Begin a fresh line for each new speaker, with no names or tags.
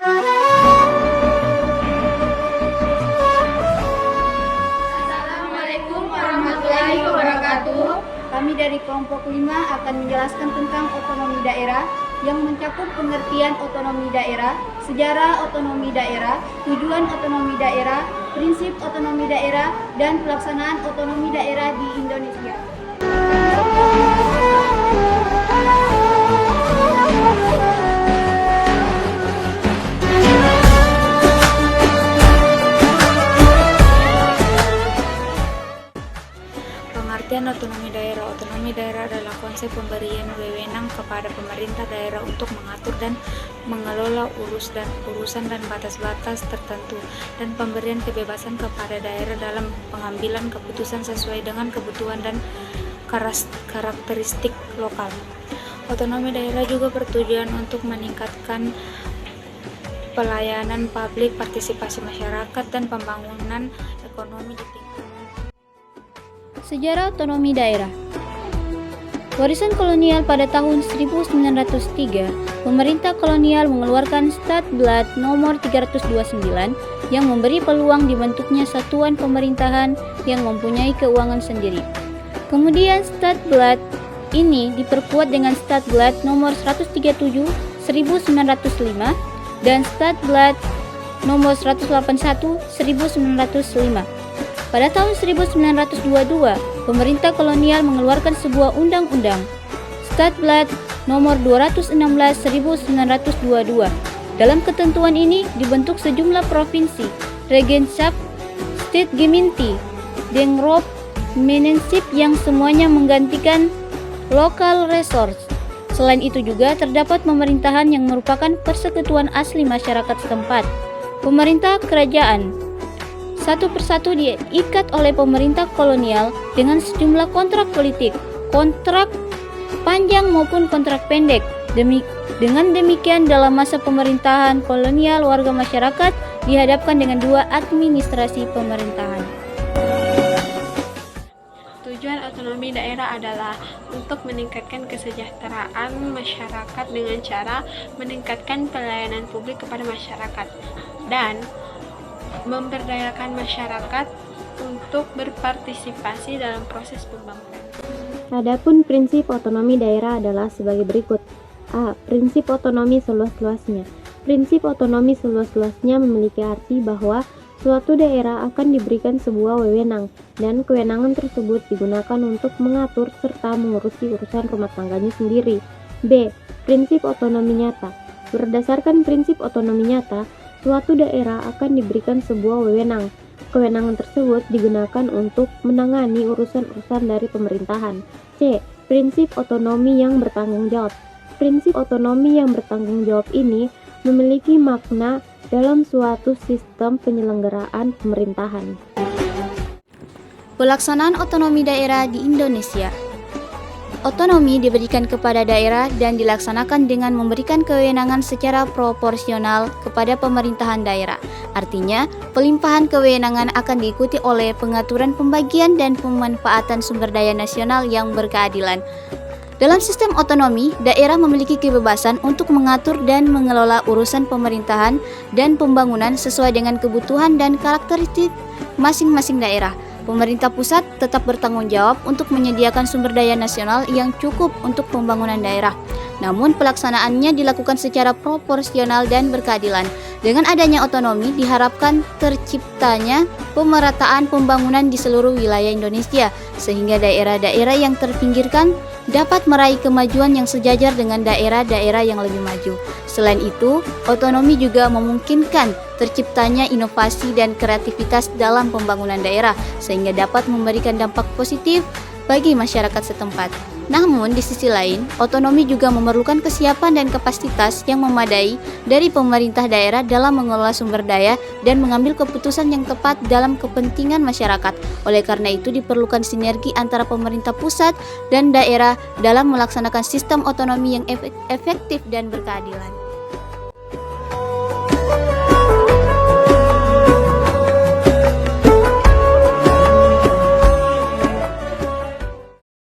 Assalamualaikum warahmatullahi wabarakatuh. Kami dari kelompok 5 akan menjelaskan tentang otonomi daerah yang mencakup pengertian otonomi daerah, sejarah otonomi daerah, tujuan otonomi daerah, prinsip otonomi daerah, dan pelaksanaan otonomi daerah di Indonesia.
Pengertian otonomi daerah. Otonomi daerah adalah konsep pemberian wewenang kepada pemerintah daerah untuk mengatur dan mengelola urusan dan batas-batas tertentu, dan pemberian kebebasan kepada daerah dalam pengambilan keputusan sesuai dengan kebutuhan dan karakteristik lokal. Otonomi daerah juga bertujuan untuk meningkatkan pelayanan publik, partisipasi masyarakat, dan pembangunan ekonomi di tingkat.
Sejarah otonomi daerah. Warisan kolonial pada tahun 1903, pemerintah kolonial mengeluarkan Stadblad nomor 329 yang memberi peluang dibentuknya satuan pemerintahan yang mempunyai keuangan sendiri. Kemudian Stadblad ini diperkuat dengan Stadblad nomor 137 1905 dan Stadblad nomor 181 1905. Pada tahun 1922, pemerintah kolonial mengeluarkan sebuah undang-undang, Stadblad nomor 216 1922. Dalam ketentuan ini dibentuk sejumlah provinsi, Regenschaft, Stadtgemeinde, Dengrob, Menenship yang semuanya menggantikan Local Resource. Selain itu juga terdapat pemerintahan yang merupakan persekutuan asli masyarakat setempat. Pemerintah kerajaan satu persatu diikat oleh pemerintah kolonial dengan sejumlah kontrak politik, kontrak panjang maupun kontrak pendek. Dengan demikian dalam masa pemerintahan kolonial, warga masyarakat dihadapkan dengan dua administrasi pemerintahan.
Tujuan otonomi daerah adalah untuk meningkatkan kesejahteraan masyarakat dengan cara meningkatkan pelayanan publik kepada masyarakat dan memberdayakan masyarakat untuk berpartisipasi dalam proses pembangunan.
Adapun prinsip otonomi daerah adalah sebagai berikut. A. Prinsip otonomi seluas-luasnya. Prinsip otonomi seluas-luasnya memiliki arti bahwa suatu daerah akan diberikan sebuah wewenang, dan kewenangan tersebut digunakan untuk mengatur serta mengurusi urusan rumah tangganya sendiri. B. Prinsip otonomi nyata. Berdasarkan prinsip otonomi nyata, suatu daerah akan diberikan sebuah wewenang. Kewenangan tersebut digunakan untuk menangani urusan-urusan dari pemerintahan. C. Prinsip otonomi yang bertanggung jawab. Prinsip otonomi yang bertanggung jawab ini memiliki makna dalam suatu sistem penyelenggaraan pemerintahan.
Pelaksanaan otonomi daerah di Indonesia. Otonomi diberikan kepada daerah dan dilaksanakan dengan memberikan kewenangan secara proporsional kepada pemerintahan daerah. Artinya, pelimpahan kewenangan akan diikuti oleh pengaturan pembagian dan pemanfaatan sumber daya nasional yang berkeadilan. Dalam sistem otonomi, daerah memiliki kebebasan untuk mengatur dan mengelola urusan pemerintahan dan pembangunan sesuai dengan kebutuhan dan karakteristik masing-masing daerah. Pemerintah pusat tetap bertanggung jawab untuk menyediakan sumber daya nasional yang cukup untuk pembangunan daerah. Namun pelaksanaannya dilakukan secara proporsional dan berkeadilan. Dengan adanya otonomi diharapkan terciptanya pemerataan pembangunan di seluruh wilayah Indonesia, sehingga daerah-daerah yang terpinggirkan dapat meraih kemajuan yang sejajar dengan daerah-daerah yang lebih maju. Selain itu, otonomi juga memungkinkan terciptanya inovasi dan kreativitas dalam pembangunan daerah, sehingga dapat memberikan dampak positif bagi masyarakat setempat. Namun, di sisi lain, otonomi juga memerlukan kesiapan dan kapasitas yang memadai dari pemerintah daerah dalam mengelola sumber daya dan mengambil keputusan yang tepat dalam kepentingan masyarakat. Oleh karena itu, diperlukan sinergi antara pemerintah pusat dan daerah dalam melaksanakan sistem otonomi yang efektif dan berkeadilan.